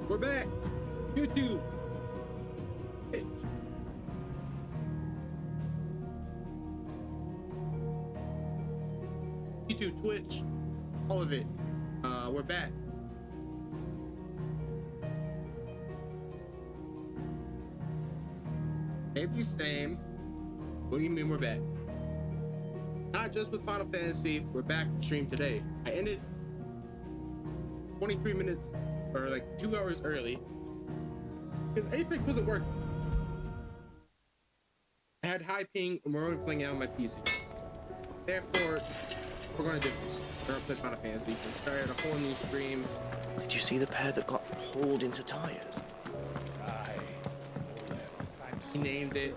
We're back. YouTube. Twitch. YouTube, Twitch, all of it. We're back. Maybe same. What do you mean we're back? Not just with Final Fantasy. We're back to stream today. I ended 23 minutes or like 2 hours early because Apex wasn't working. I had high ping and we're only playing it on my PC. Therefore, we're gonna do this. We're gonna play Final Fantasy. So started a whole new stream. Did you see the pair that got hauled into tires? He named it.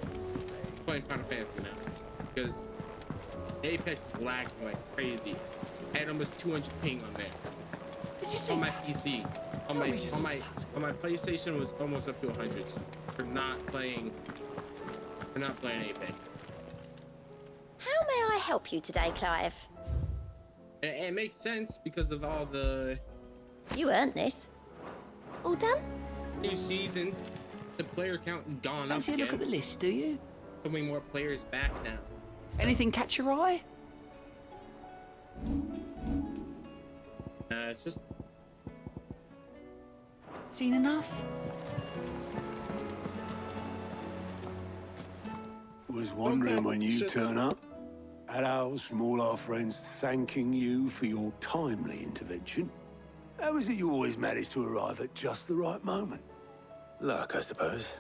Playing Final Fantasy now because Apex is lagging like crazy. I had almost 200 ping on there. Did you see on my that? PC? On my PlayStation was almost up to 100 for not playing Apex. How may I help you today, Clive? It makes sense because of all the You earned this. All done? new season. The player count has gone up Fancy a again. look at the list, do you? So many more players back now. Anything catch your eye? It's just Seen enough? Was wondering when you just- turn up. Hellos from all our friends thanking you for your timely intervention. How is it you always manage to arrive at just the right moment? Luck, I suppose.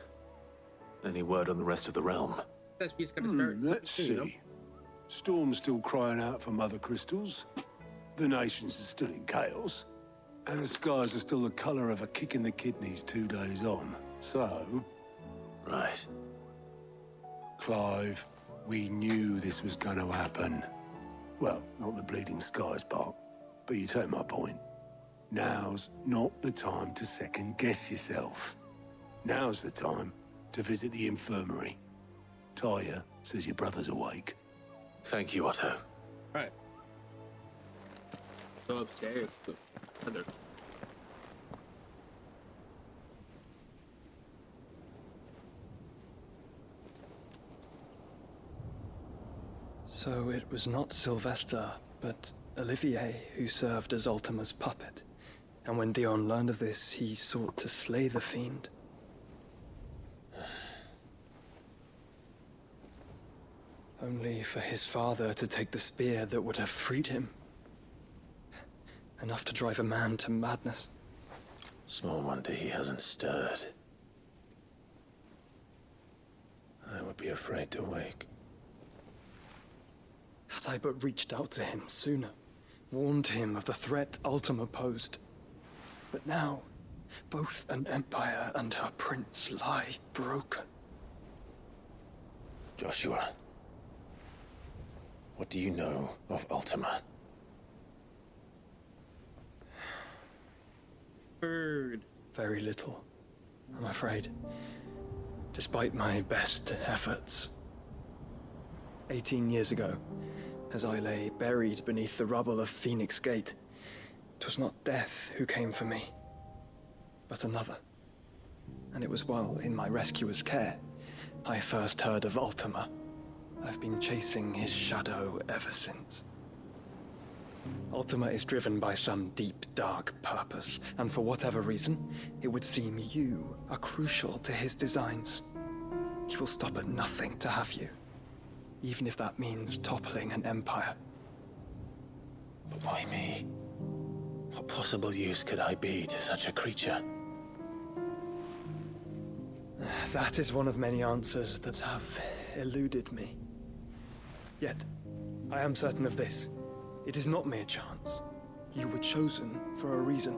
Any word on the rest of the realm? that's just gonna start. Let's you know? see. Storm's still crying out for Mother Crystals. The nations are still in chaos. And the skies are still the colour of a kick in the kidneys 2 days on. So, Right. Clive, we knew this was going to happen. Well, not the bleeding skies part, but you take my point. Now's not the time to second guess yourself. Now's the time to visit the infirmary. Taya says your brother's awake. Thank you, Otto. Right. Go upstairs. Go further. So it was not Sylvester, but Olivier who served as Ultima's puppet. And when Dion learned of this, he sought to slay the fiend. Only for his father to take the spear that would have freed him. Enough to drive a man to madness. Small wonder he hasn't stirred. I would be afraid to wake. Had I but reached out to him sooner, warned him of the threat Ultima posed. But now, both an empire and her prince lie broken. Joshua, what do you know of Ultima? Bird. Very little, I'm afraid. Despite my best efforts. 18 years ago, as I lay buried beneath the rubble of Phoenix Gate, 'twas not death who came for me, but another. And it was while in my rescuer's care, I first heard of Ultima. I've been chasing his shadow ever since. Ultima is driven by some deep, dark purpose, and for whatever reason, it would seem you are crucial to his designs. He will stop at nothing to have you, even if that means toppling an empire. But why me? What possible use could I be to such a creature? That is one of many answers that have eluded me. Yet, I am certain of this. It is not mere chance. You were chosen for a reason.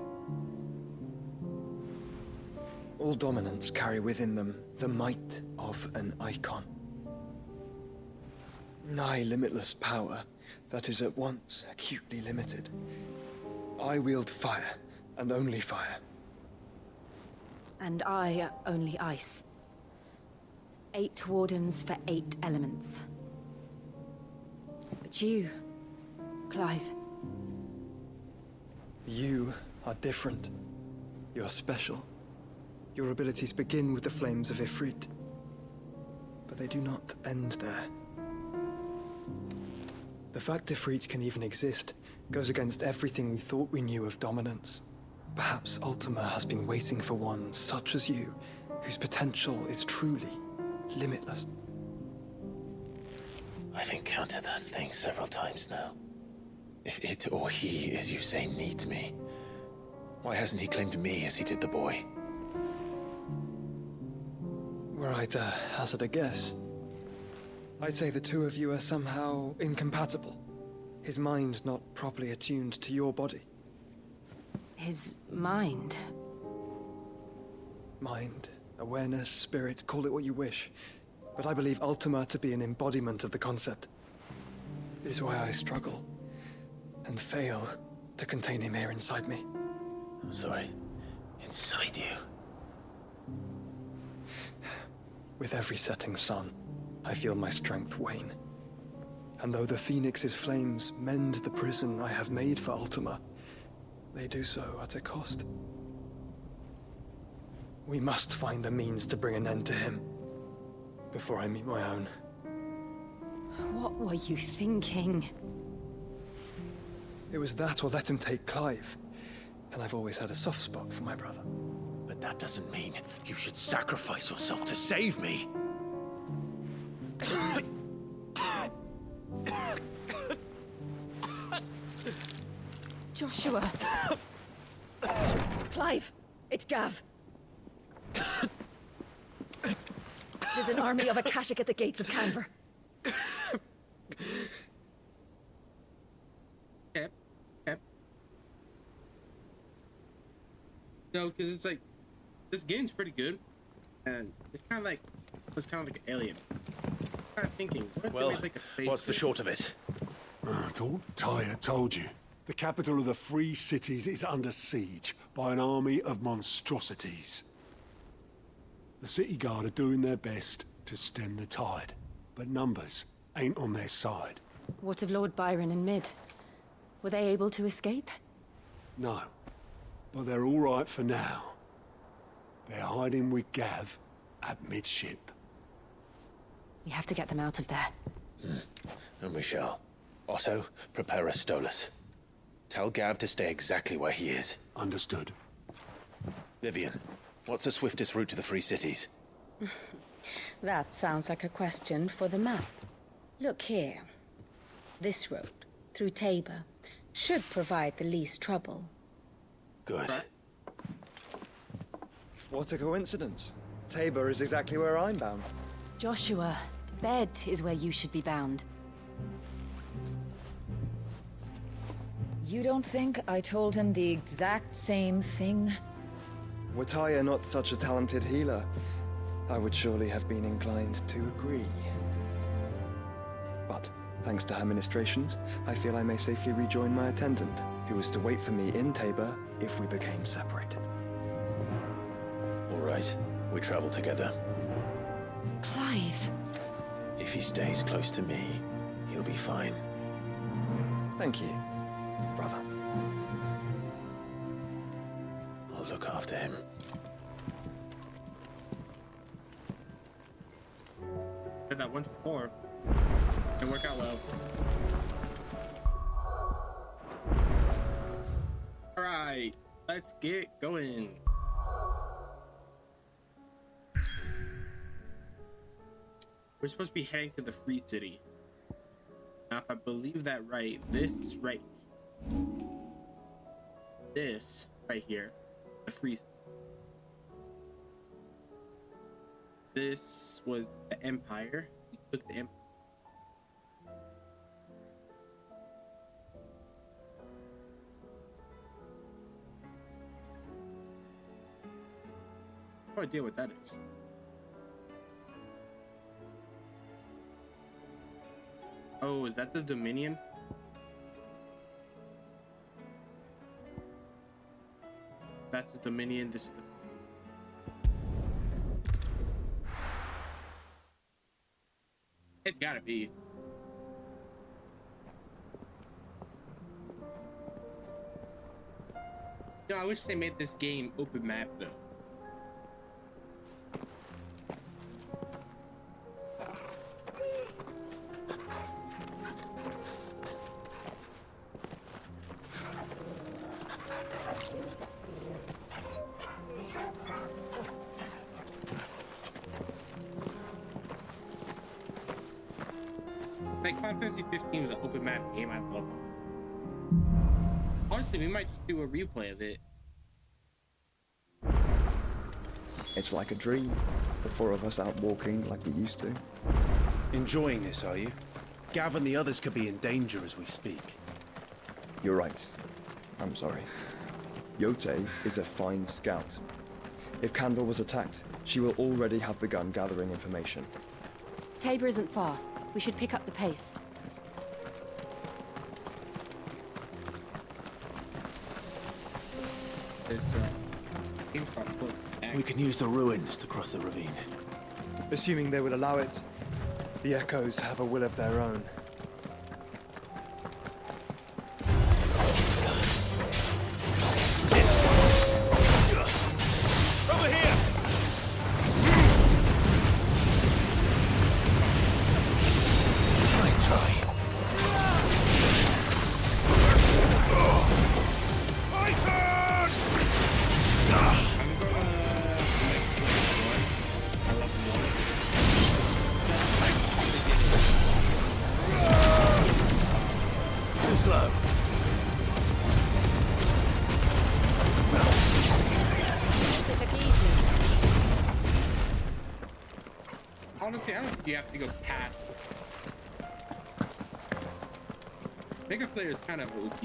All dominants carry within them the might of an icon. Nigh limitless power that is at once acutely limited. I wield fire, and only fire. And I only ice. 8 wardens for 8 elements. But you, Clive. You are different. You're special. Your abilities begin with the flames of Ifrit, but they do not end there. The fact Ifrit can even exist goes against everything we thought we knew of dominance. Perhaps Ultima has been waiting for one such as you, whose potential is truly limitless. I've encountered that thing several times now. If it or he, as you say, needs me, why hasn't he claimed me as he did the boy? Were I to hazard a guess, I'd say the two of you are somehow incompatible. His mind not properly attuned to your body. His mind. Mind, awareness, spirit, call it what you wish. But I believe Ultima to be an embodiment of the concept. This is why I struggle and fail to contain him here inside me. I'm sorry. Inside you? With every setting sun, I feel my strength wane. And though the Phoenix's flames mend the prison I have made for Ultima, they do so at a cost. We must find a means to bring an end to him before I meet my own. What were you thinking? It was that or let him take Clive. And I've always had a soft spot for my brother. But that doesn't mean you should sacrifice yourself to save me. Joshua. Clive, it's Gav. There's an army of Akashic at the gates of Canver. Okay. Okay. No, because it's like this game's pretty good, and it's kind of like an alien. I'm kind of thinking, what if Well, they make like a space what's the suit? short of it? Tyre told you. The capital of the Free Cities is under siege by an army of monstrosities. The City Guard are doing their best to stem the tide, but numbers ain't on their side. What of Lord Byron and Mid? Were they able to escape? No, but they're all right for now. They're hiding with Gav at midship. We have to get them out of there. And we shall. Otto, prepare a Stolas. Tell Gav to stay exactly where he is. Understood. Vivian, what's the swiftest route to the Free Cities? That sounds like a question for the map. Look here. This road, through Tabor, should provide the least trouble. Good. What a coincidence. Tabor is exactly where I'm bound. Joshua, bed is where you should be bound. You don't think I told him the exact same thing? Were Tyre not such a talented healer, I would surely have been inclined to agree. But, thanks to her ministrations, I feel I may safely rejoin my attendant, who was to wait for me in Tabor if we became separated. All right, we travel together. Clive! If he stays close to me, he'll be fine. Thank you, brother. I'll look after him. Did that once before. Didn't work out well. Alright, let's get going. We're supposed to be heading to the Free City. Now, if I believe that right, this right here, the Free City. This was the Empire. We took the Empire. No idea what that is. Oh, is that the Dominion? That's the Dominion. This is the... It's gotta be. I wish they made this game open map though. Like Final Fantasy 15 was an open map game. I love it. Honestly, we might just do a replay of it. It's like a dream. The four of us out walking like we used to. Enjoying this, are you? Gav and the others could be in danger as we speak. You're right. I'm sorry. Yote is a fine scout. If Canva was attacked, she will already have begun gathering information. Tabor isn't far. We should pick up the pace. There's We can use the ruins to cross the ravine. Assuming they will allow it, the Echoes have a will of their own. Over here! Nice try. Too slow. Honestly, I don't think you have to go past. Mega Slayer is kind of OP.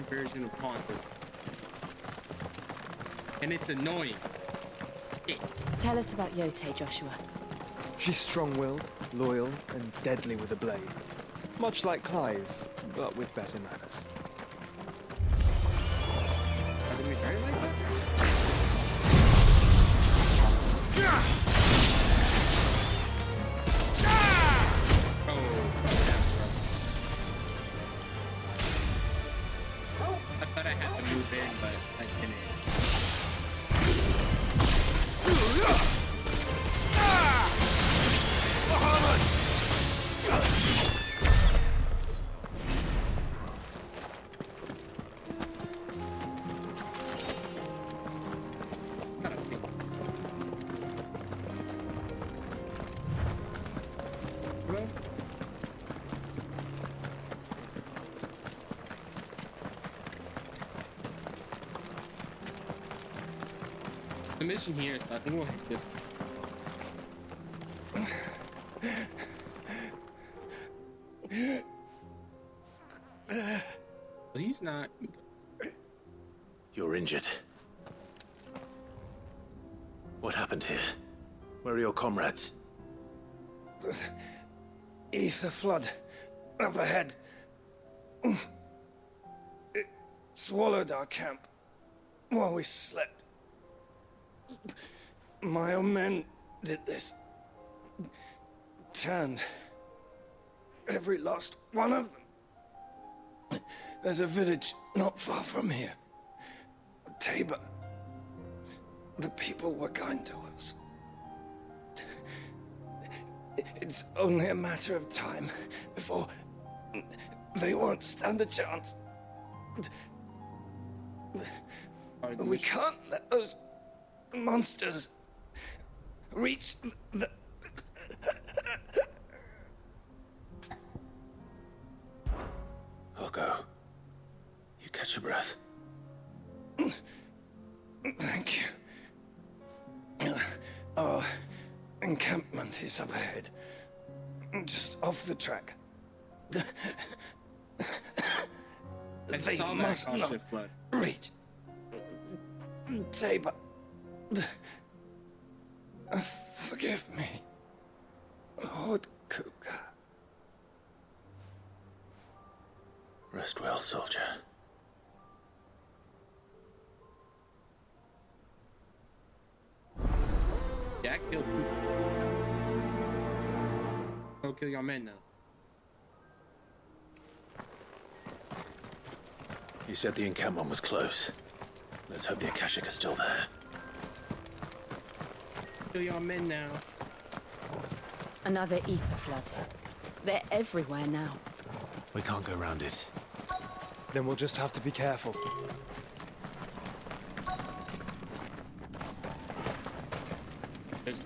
Version of Haunter. And it's annoying. Tell us about Yote, Joshua. She's strong-willed, loyal, and deadly with a blade. Much like Clive, but with better manners. Are they very like that? I thought I had to move in, but I didn't. The mission here, so I think we'll hit this. Please not. You're injured. What happened here? Where are your comrades? Ether flood up ahead. It swallowed our camp while we slept. My own men did this. Turned every last one of them. There's a village not far from here. Tabor. The people were kind to us. It's only a matter of time before they won't stand a chance. We can't let those monsters reach the... I'll go. You catch your breath. Thank you. Our encampment is up ahead. Just off the track. I They saw that must across not the flood. reach. Tabor. Forgive me, Lord Kupka. Rest well, soldier. Jack killed Cooper. Go kill your men now. You said the encampment was close. Let's hope the Akashic are still there. Kill your men now. Another ether flood. They're everywhere now. We can't go around it. Then we'll just have to be careful. There's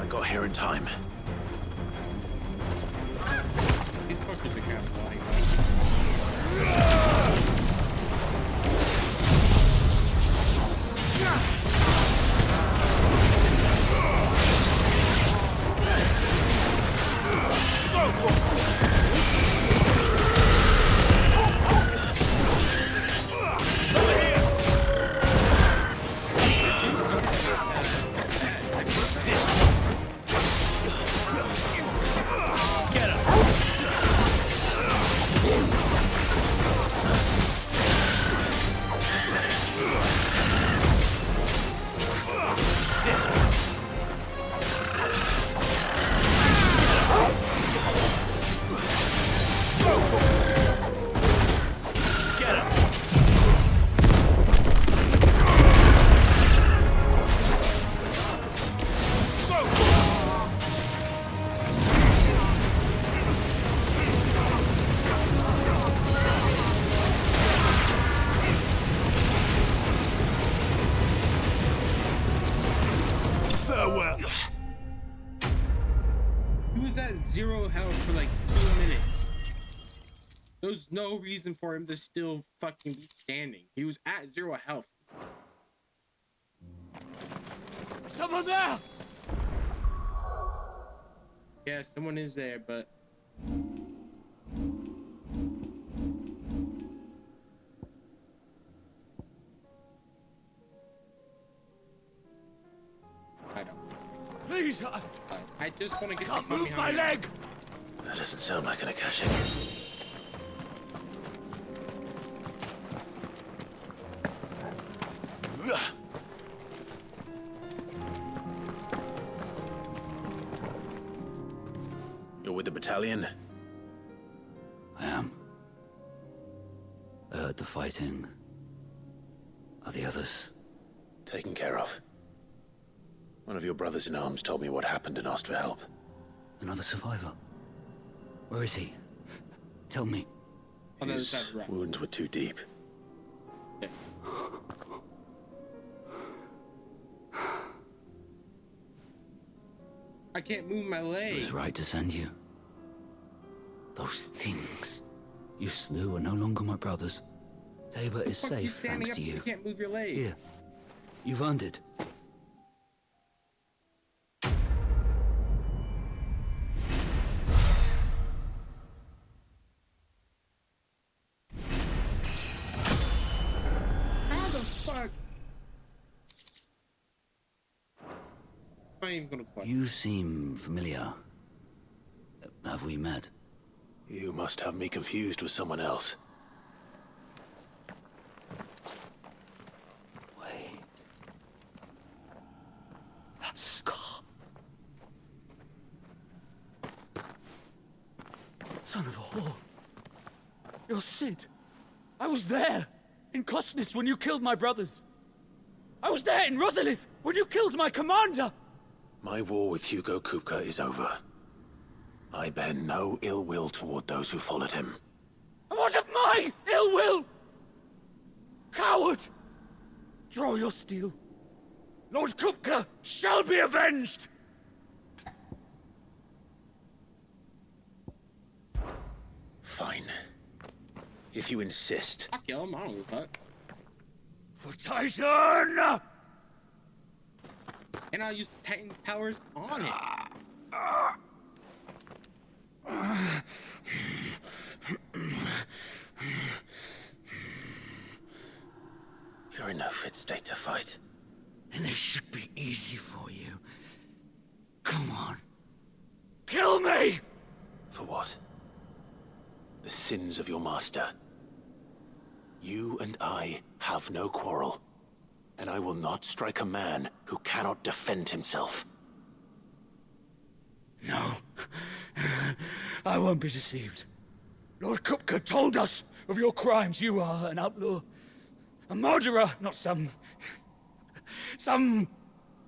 I got here in time. these fuckers are kind of flying. He was at 0 health for like 2 minutes. There was no reason for him to still fucking be standing. He was at 0 health. Someone there! Yeah, someone is there, but I don't. Please, I just want to get can't the move my leg! That doesn't sound like an Akashic. You're with the battalion? I am. I heard the fighting. Are the others? Taken care of. One of your brothers in arms told me what happened and asked for help. Another survivor? Where is he? Tell me. On the other side of His the rock. wounds were too deep. Yeah. I can't move my It leg. was right to send you. Those things you slew are no longer my brothers. Tabor is Fuck, you safe standing thanks up to if you. You can't move your leg. Here. You've earned it. How the fuck? I'm not even gonna question. You seem familiar. Have we met? You must have me confused with someone else. Wait. That scar. Son of a whore. You're Sid. I was there in Kosnis when you killed my brothers. I was there in Rosalith when you killed my commander. My war with Hugo Kupka is over. I bear no ill will toward those who followed him. And what of my ill will? Coward! Draw your steel. Lord Kupka shall be avenged! Fine. If you insist. Fuck him, I don't give a fuck. For Titan! And I'll use the Titan's powers on it. You're in no fit state to fight. And this should be easy for you. Come on. Kill me! For what? The sins of your master. You and I have no quarrel, and I will not strike a man who cannot defend himself. No. I won't be deceived. Lord Kupka told us of your crimes. You are an outlaw. A murderer, not some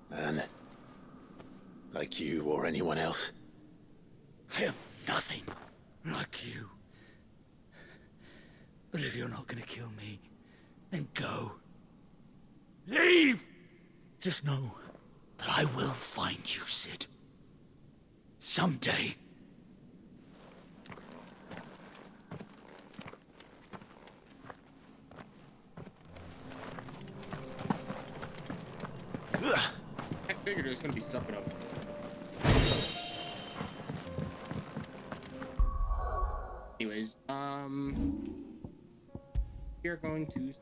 Man. Like you or anyone else. I am nothing like you. But if you're not gonna kill me, then go. Leave! Just know that I will find you, Sid. Someday. I figured it was gonna be something up. Anyways, we are going to.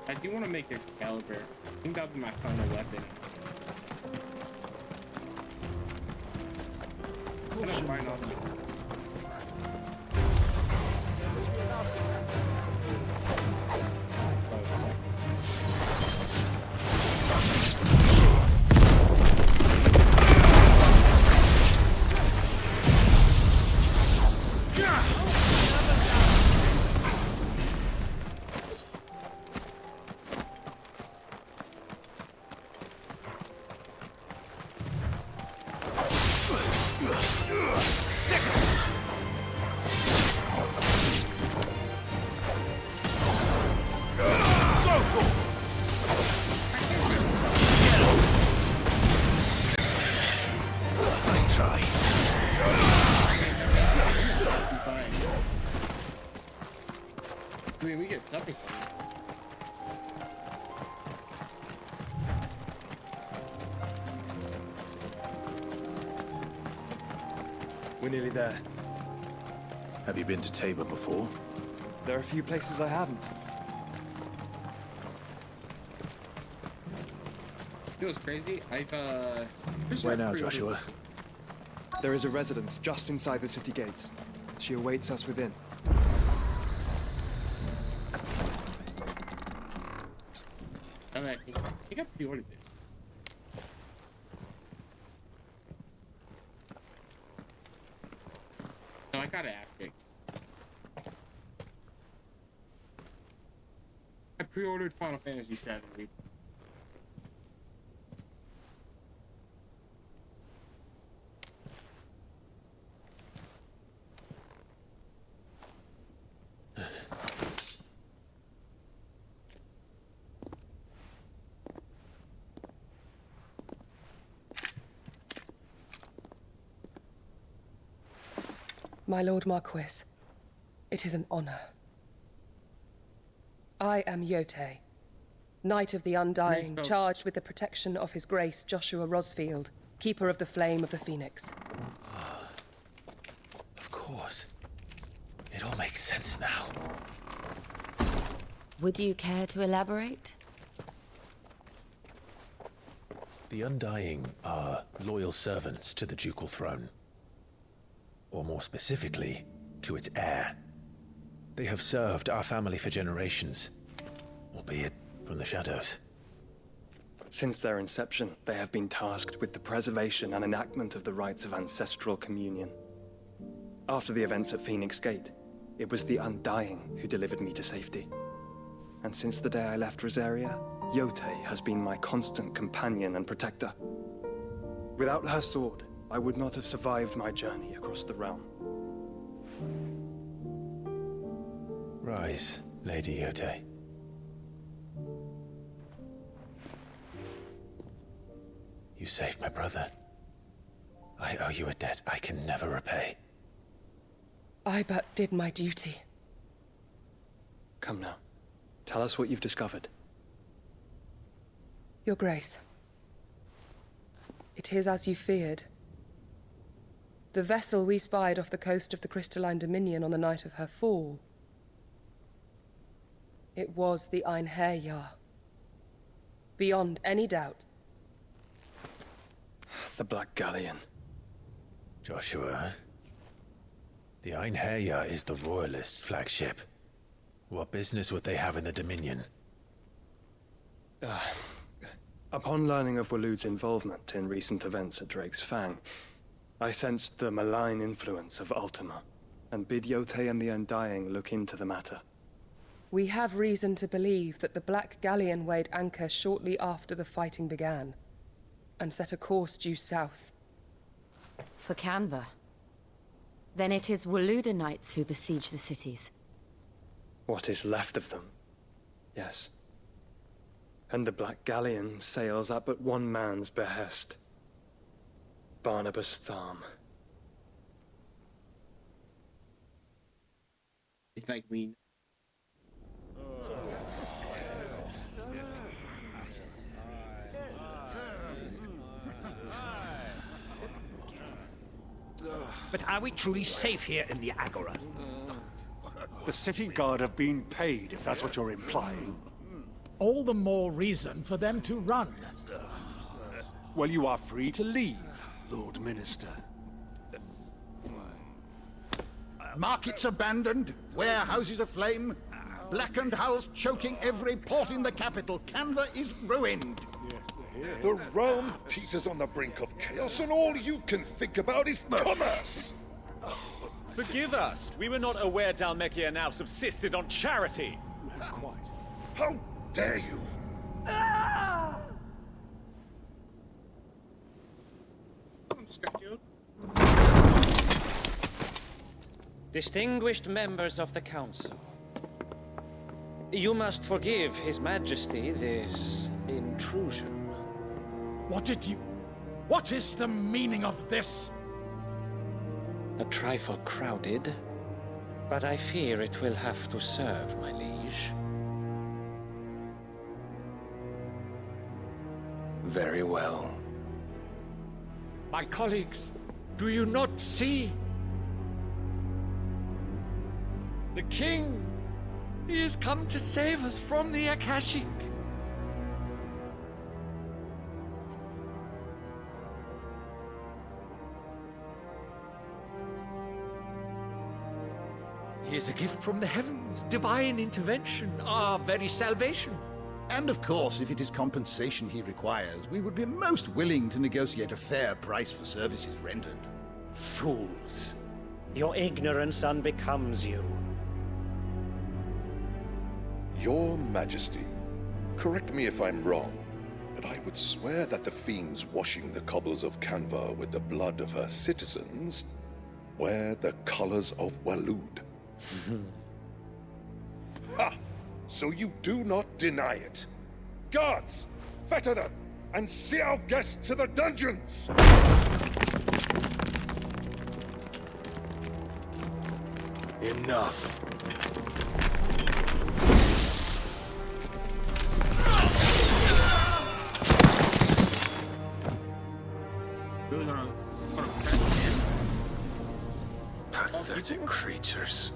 I do want to make Excalibur. I think that'll be my final weapon. I'm gonna find all the... Nice try. I mean, we get something from it. We're nearly there. Have you been to Tabor before? There are a few places I haven't. You know what's crazy? Where now, Joshua? There is a residence just inside the city gates. She awaits us within. I think I pre-ordered this. No, I got it after. I pre-ordered Final Fantasy VII. My Lord Marquis, it is an honor. I am Yotei, Knight of the Undying, charged with the protection of His Grace Joshua Rosfield, Keeper of the Flame of the Phoenix. Of course. It all makes sense now. Would you care to elaborate? The Undying are loyal servants to the ducal throne. Or more specifically, to its heir. They have served our family for generations, albeit from the shadows. Since their inception, they have been tasked with the preservation and enactment of the rites of ancestral communion. After the events at Phoenix Gate, it was the Undying who delivered me to safety. And since the day I left Rosaria, Yotei has been my constant companion and protector. Without her sword, I would not have survived my journey across the realm. Rise, Lady Yotei. You saved my brother. I owe you a debt I can never repay. I but did my duty. Come now. Tell us what you've discovered. Your Grace. It is as you feared. The vessel we spied off the coast of the Crystalline Dominion on the night of her fall. It was the Einherjar. Beyond any doubt. The Black Galleon. Joshua, the Einherjar is the Royalists' flagship. What business would they have in the Dominion? Upon learning of Waloed's involvement in recent events at Drake's Fang, I sensed the malign influence of Ultima, and bid Yotei and the Undying look into the matter. We have reason to believe that the Black Galleon weighed anchor shortly after the fighting began, and set a course due south. For Canva. Then it is Waloeda Knights who besiege the cities. What is left of them, yes. And the Black Galleon sails at but one man's behest. Barnabas Tharm. It's like we... But are we truly safe here in the Agora? The city guard have been paid, if that's what you're implying. All the more reason for them to run. Well, you are free to leave, Lord Minister. Markets abandoned, warehouses aflame, blackened hulls choking every port in the capital. Canva is ruined. The realm teeters on the brink of chaos, and all you can think about is commerce! Forgive us. We were not aware Dhalmekia now subsisted on charity. Quite. How dare you! Distinguished members of the Council, you must forgive His Majesty this intrusion. What is the meaning of this? A trifle crowded, but I fear it will have to serve, my liege. Very well. My colleagues, do you not see? The King! He has come to save us from the Akashic. He is a gift from the heavens, divine intervention, our very salvation. And of course, if it is compensation he requires, we would be most willing to negotiate a fair price for services rendered. Fools. Your ignorance unbecomes you. Your Majesty, correct me if I'm wrong, but I would swear that the fiends washing the cobbles of Canva with the blood of her citizens wear the colors of Waloed. Ha! So you do not deny it. Guards, fetter them, and see our guests to the dungeons! Enough. Pathetic creatures.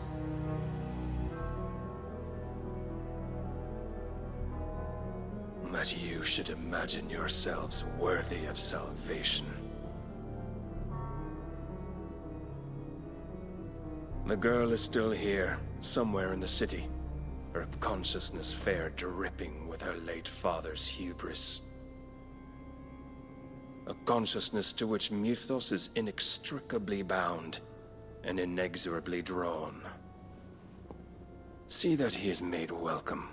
That you should imagine yourselves worthy of salvation. The girl is still here, somewhere in the city. Her consciousness fair dripping with her late father's hubris. A consciousness to which Mythos is inextricably bound, and inexorably drawn. See that he is made welcome.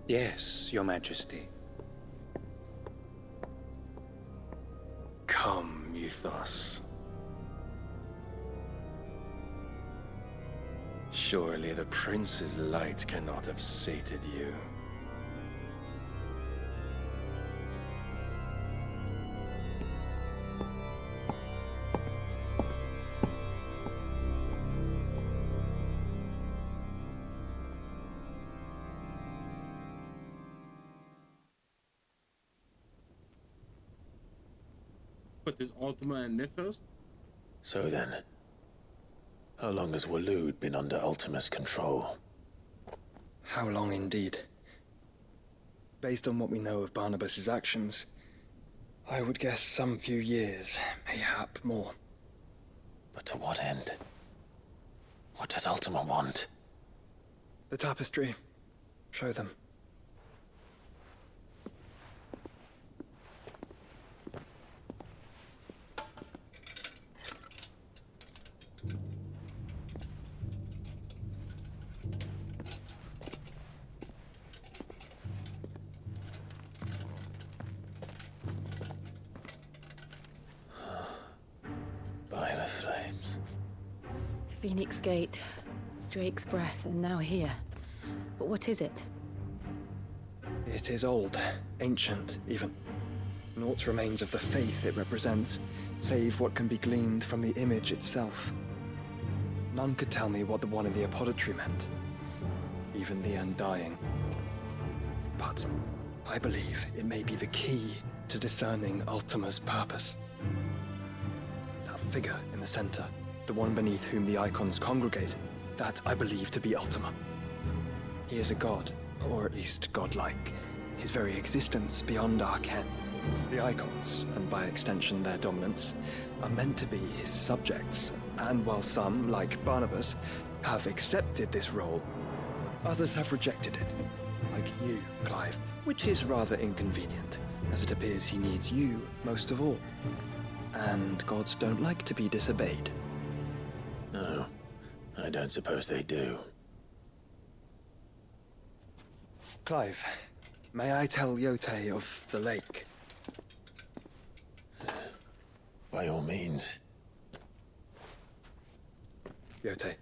Yes, Your Majesty. Come, Mythos. Surely the prince's light cannot have sated you. But there's Ultima and Mythos? So then, how long has Waloed been under Ultima's control? How long indeed? Based on what we know of Barnabas's actions, I would guess some few years, mayhap more. But to what end? What does Ultima want? The tapestry. Show them. By the flames. Phoenix Gate, Drake's Breath, and now here. But what is it? It is old, ancient, even. Naught remains of the faith it represents, save what can be gleaned from the image itself. None could tell me what the one in the apothecary meant, even the Undying. But I believe it may be the key to discerning Ultima's purpose. That figure in the center, the one beneath whom the icons congregate, that I believe to be Ultima. He is a god, or at least godlike, his very existence beyond our ken. The icons, and by extension their dominance, are meant to be his subjects, and while some, like Barnabas, have accepted this role, others have rejected it, like you, Clive, which is rather inconvenient, as it appears he needs you most of all. And gods don't like to be disobeyed. No, I don't suppose they do. Clive, may I tell Yote of the lake? By all means. Yote,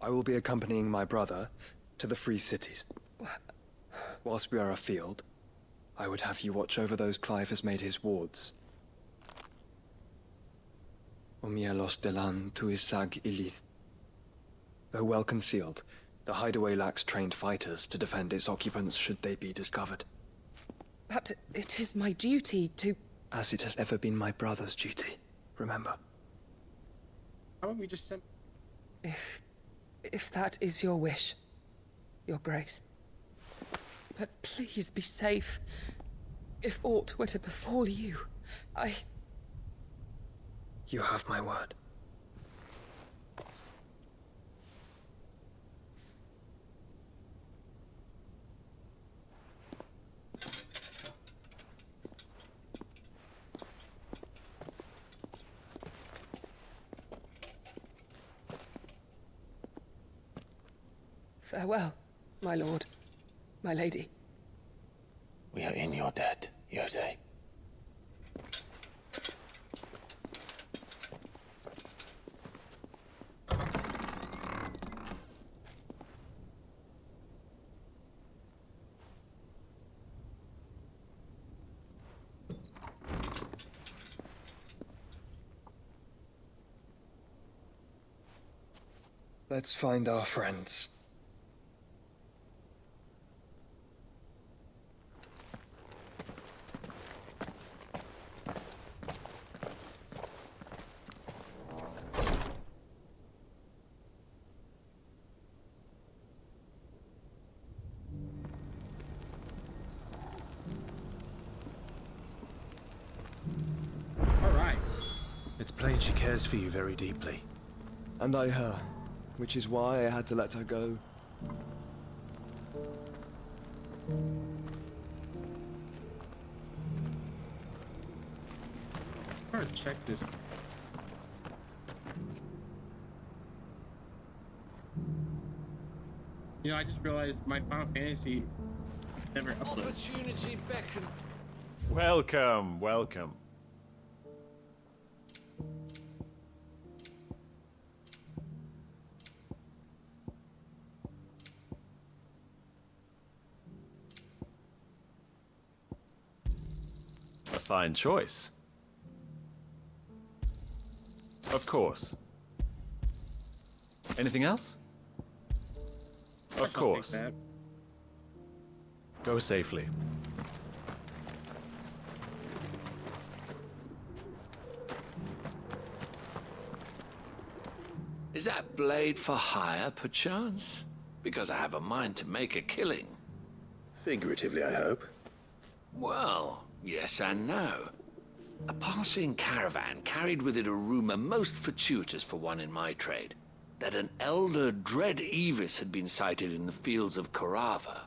I will be accompanying my brother to the Free Cities. Whilst we are afield, I would have you watch over those Clive has made his wards. Omielos delan tuisag ilith. Though well concealed, the hideaway lacks trained fighters to defend its occupants should they be discovered. But it is my duty to... As it has ever been my brother's duty, remember. How about we just send... If that is your wish, Your Grace. But please be safe. If aught were to befall you, You have my word. Farewell, my lord, my lady. We are in your debt, Yote. Let's find our friends. It's plain she cares for you very deeply. And I her, which is why I had to let her go. I'm gonna check this. You know, I just realized my Final Fantasy never uploaded. Opportunity beckon. Welcome, welcome. A fine choice. Of course. Anything else? Of course. Go safely. Is that blade for hire, perchance? Because I have a mind to make a killing. Figuratively, I hope. Well, yes and no. A passing caravan carried with it a rumor most fortuitous for one in my trade, that an elder Dread Evis had been sighted in the fields of Korava.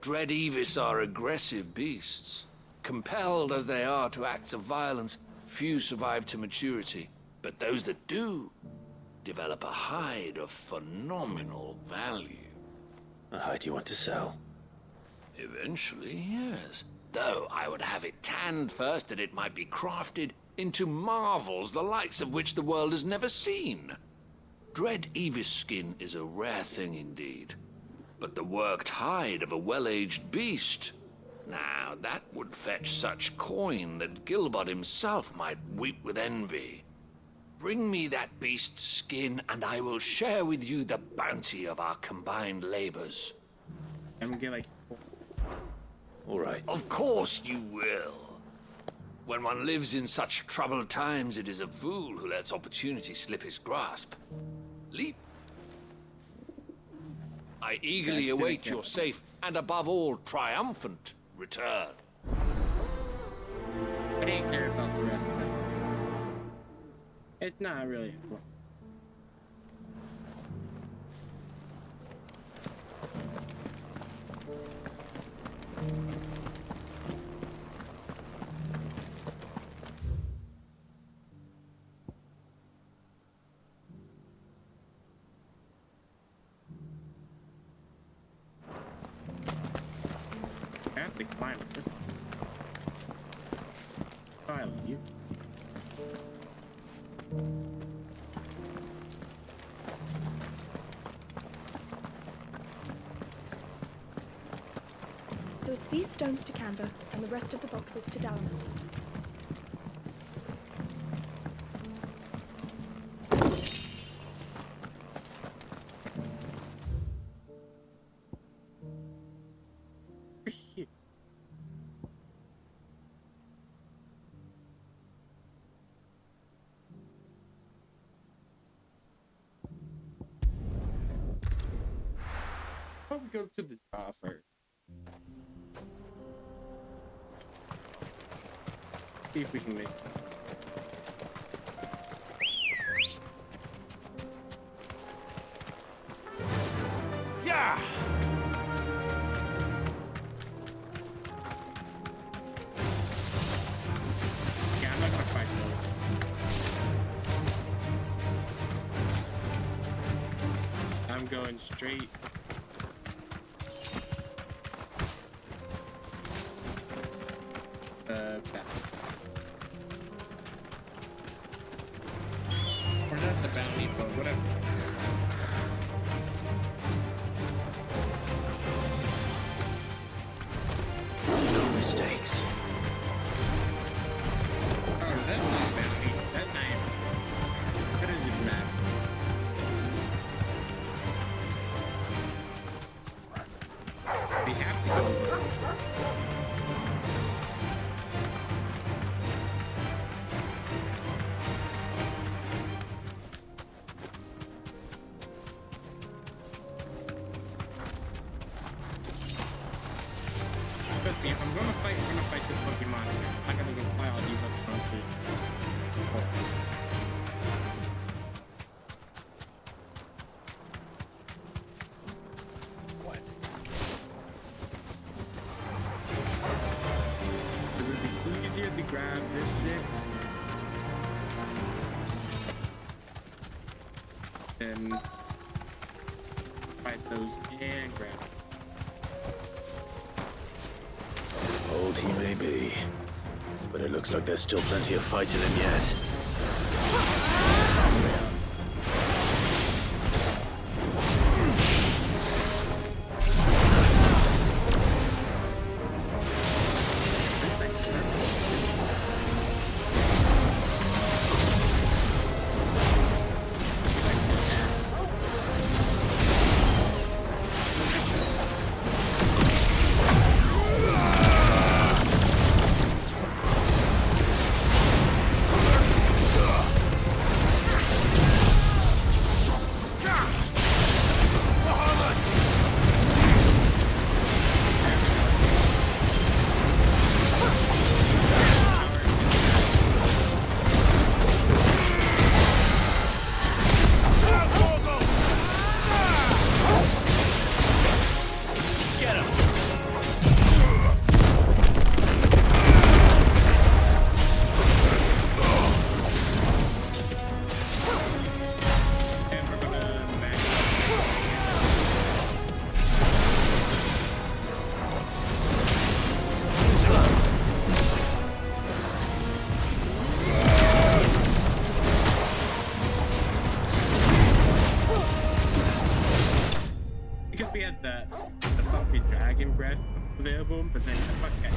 Dread Evis are aggressive beasts. Compelled as they are to acts of violence, few survive to maturity, but those that do develop a hide of phenomenal value. A hide you want to sell? Eventually, yes. Though I would have it tanned first that it might be crafted into marvels the likes of which the world has never seen. Dread Evis skin is a rare thing indeed. But the worked hide of a well-aged beast, now that would fetch such coin that Gilbert himself might weep with envy. Bring me that beast's skin, and I will share with you the bounty of our combined labors. I'm gonna get like... All right. Of course you will. When one lives in such troubled times, it is a fool who lets opportunity slip his grasp. Leap. I eagerly await your safe, and above all, triumphant return. I didn't care about the rest of them. It's not really. I have to climb this. I leave. So it's these stones to Canva, and the rest of the boxes to Dalamar. Probably go to the draw first. See if we can make it. Yeah! Yeah, I'm not gonna fight though. I'm going straight. Back. Or not the bounty, but whatever. No mistakes. Oh, that's not bounty. That's not. What does it matter? We have to go. If I'm gonna fight, we're gonna fight the Pokemon. I'm not gonna go fight all these other monsters. What? It would be easier to grab this shit than fight those goes and grabs. Old he may be, but it looks like there's still plenty of fight in him yet. The fucking dragon breath available, but then the fuck that.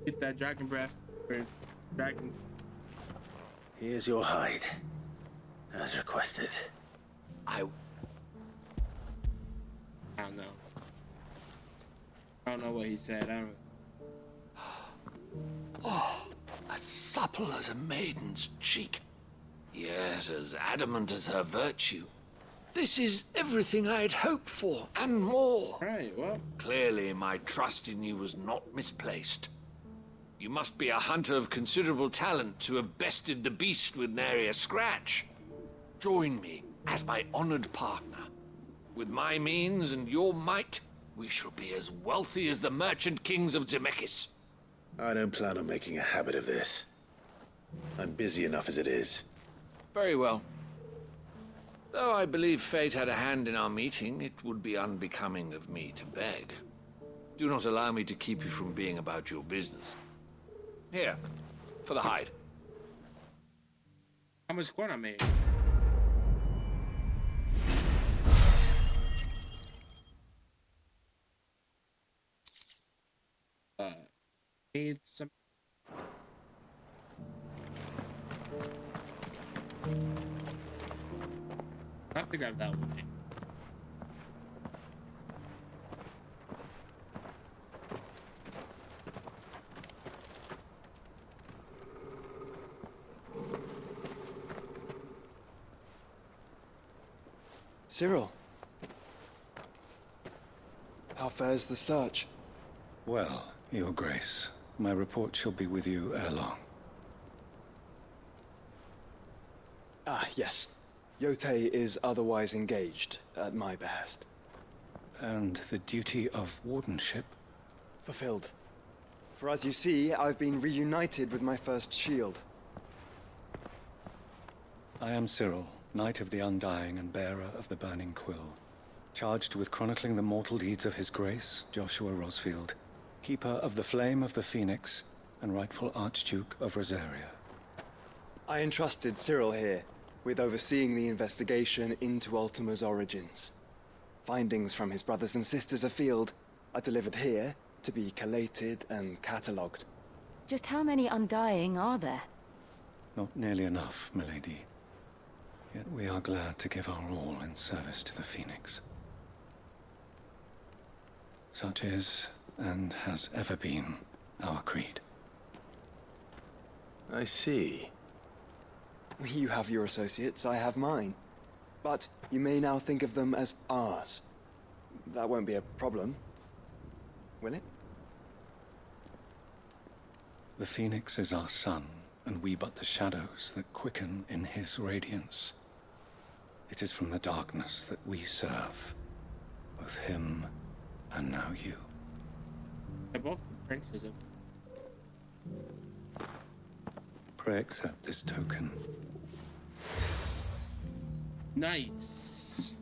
Get that dragon breath for dragons. Here's your hide, as requested. I don't know. I don't know what he said. I don't. Oh, as supple as a maiden's cheek, yet as adamant as her virtue. This is everything I had hoped for, and more. Right, well. Clearly, my trust in you was not misplaced. You must be a hunter of considerable talent to have bested the beast with nary a scratch. Join me as my honored partner. With my means and your might, we shall be as wealthy as the merchant kings of Zemeckis. I don't plan on making a habit of this. I'm busy enough as it is. Very well. Though I believe fate had a hand in our meeting, it would be unbecoming of me to beg. Do not allow me to keep you from being about your business. Here, for the hide. How much corn I made? Need some. I have to grab that one. Cyril. How fares the search? Well, Your Grace, my report shall be with you ere long. Ah, yes. Yotei is otherwise engaged, at my behest. And the duty of wardenship? Fulfilled. For as you see, I've been reunited with my first shield. I am Cyril, Knight of the Undying and bearer of the Burning Quill, charged with chronicling the mortal deeds of His Grace, Joshua Rosfield, Keeper of the Flame of the Phoenix, and rightful Archduke of Rosaria. I entrusted Cyril here with overseeing the investigation into Ultima's origins. Findings from his brothers and sisters afield are delivered here to be collated and catalogued. Just how many Undying are there? Not nearly enough, milady. Yet we are glad to give our all in service to the Phoenix. Such is, and has ever been, our creed. I see. You have your associates, I have mine. But you may now think of them as ours. That won't be a problem, will it? The Phoenix is our sun, and we but the shadows that quicken in his radiance. It is from the darkness that we serve, both him and now you. They're both princes of... Pray accept this token. Nice.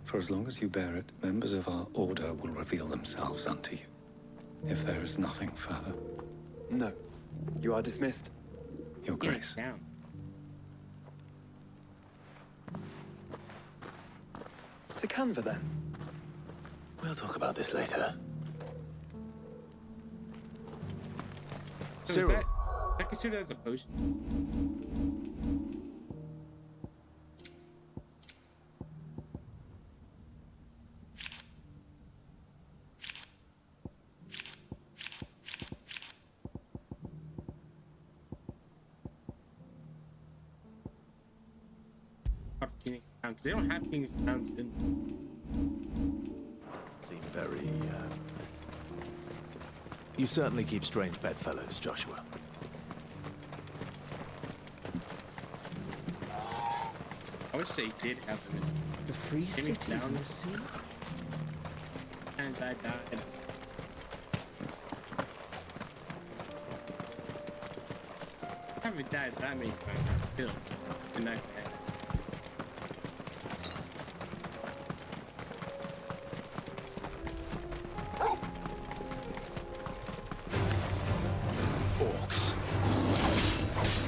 For as long as you bear it, members of our order will reveal themselves unto you. If there is nothing further. No. You are dismissed. Your Grace. Down. To Canva, then. We'll talk about this later. So Cyril. I consider that as a potion. Because they don't have Phoenix Downs in them. Seem very, You certainly keep strange bedfellows, Joshua. I wish they did have them in The free Phoenix cities and the Downs. sea. And I died. I haven't died that many times. Still, it's nice to have. Orcs.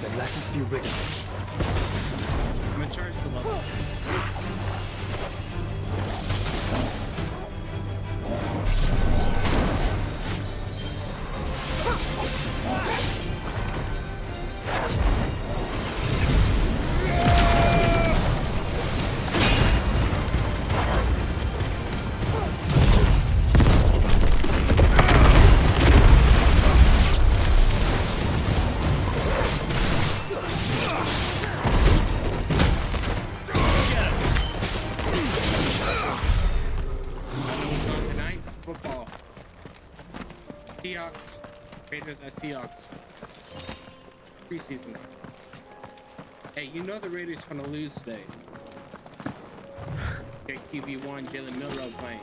Then let us be rid of them. I'm in charge for level. Seahawks. Raiders at Seahawks. Preseason. Hey, you know the Raiders gonna lose today. Get QB1 Jalen Milrow playing.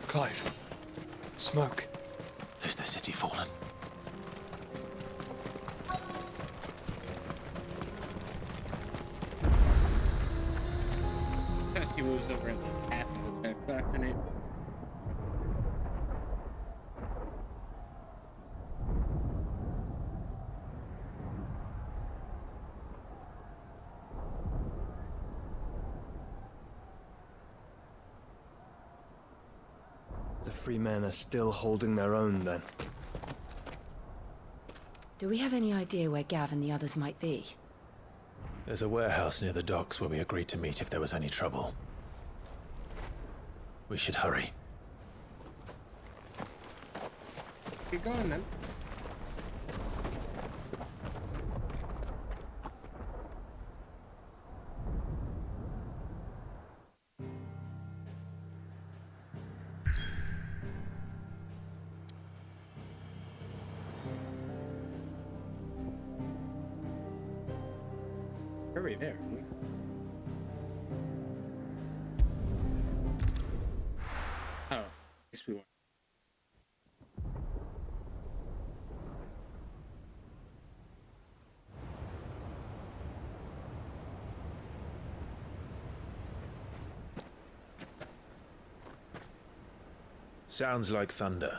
Clive. Smoke. Is the city fallen? I see what was over in the path back in it. The free men are still holding their own, then. Do we have any idea where Gav and the others might be? There's a warehouse near the docks where we agreed to meet if there was any trouble. We should hurry. Keep going, then. already there. Aren't we? Oh, yes we were. Sounds like thunder.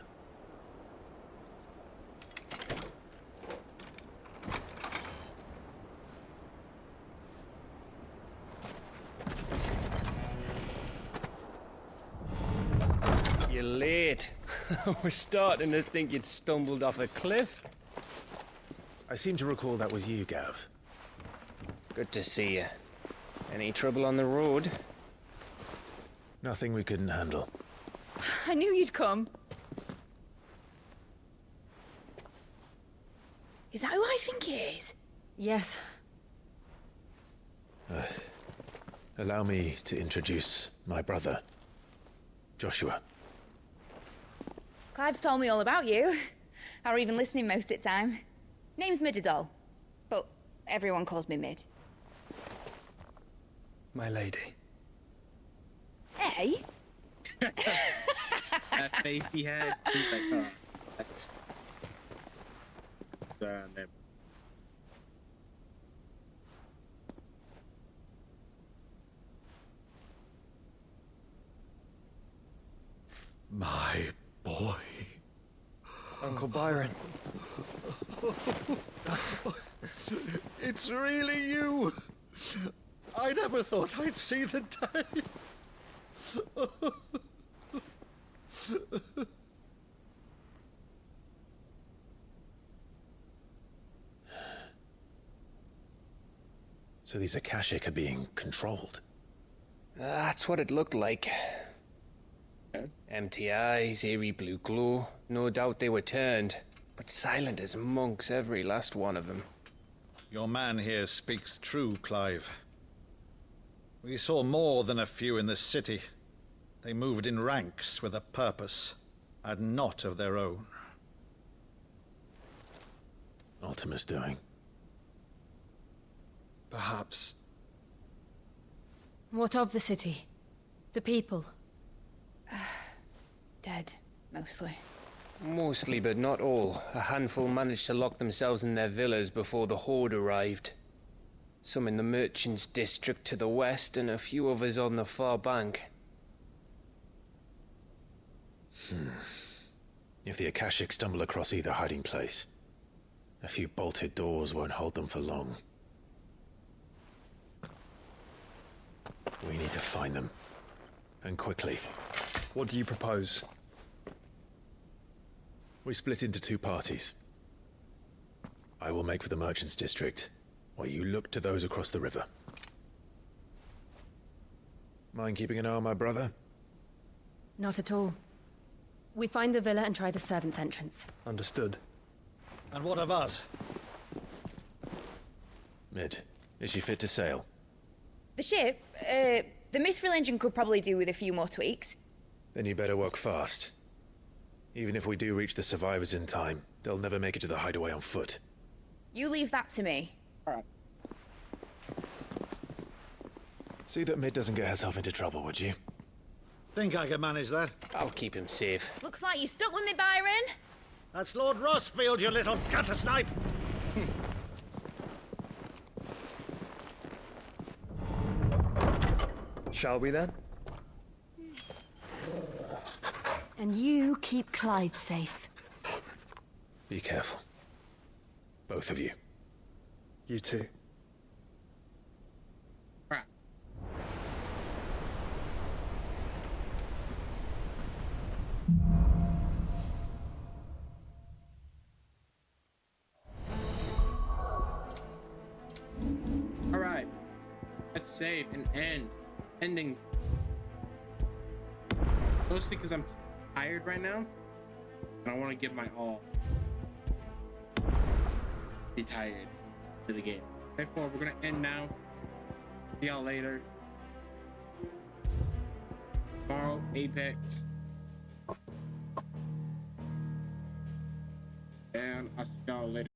You're late. We're starting to think you'd stumbled off a cliff. I seem to recall that was you, Gav. Good to see you. Any trouble on the road? Nothing we couldn't handle. I knew you'd come. Is that who I think it is? Yes. Allow me to introduce my brother, Joshua. Clive's told me all about you. Or even listening most of the time. Name's Midadol, but everyone calls me Mid. My lady. Hey? That face he had, he's like, oh, that's just. Never. My boy. Uncle Byron. It's really you. I never thought I'd see the day. So these Akashic are being controlled? That's what it looked like. Empty eyes, eerie blue glow. No doubt they were turned, but silent as monks, every last one of them. Your man here speaks true, Clive. We saw more than a few in the city. They moved in ranks with a purpose, and not of their own. Ultima's doing. Perhaps. What of the city? The people? Dead, mostly. Mostly, but not all. A handful managed to lock themselves in their villas before the Horde arrived. Some in the Merchants' District to the west, and a few others on the far bank. If the Akashic stumble across either hiding place, a few bolted doors won't hold them for long. We need to find them. And quickly. What do you propose? We split into two parties. I will make for the Merchants' District, while you look to those across the river. Mind keeping an eye on my brother? Not at all. We find the villa and try the servants' entrance. Understood. And what of us? Mid, is she fit to sail? The ship, the Mithril engine could probably do with a few more tweaks. Then you better work fast. Even if we do reach the survivors in time, they'll never make it to the hideaway on foot. You leave that to me. See that Mid doesn't get herself into trouble, would you? Think I can manage that? I'll keep him safe. Looks like you stuck with me, Byron. That's Lord Rossfield, you little gutter snipe! Shall we then? And you keep Clive safe. Be careful. Both of you. You too. Alright. Let's save and end. Ending. Mostly because I'm tired right now. And I want to give my all. Be tired to the game. Therefore, we're going to end now. See y'all later. Tomorrow, Apex. And I'll see y'all later.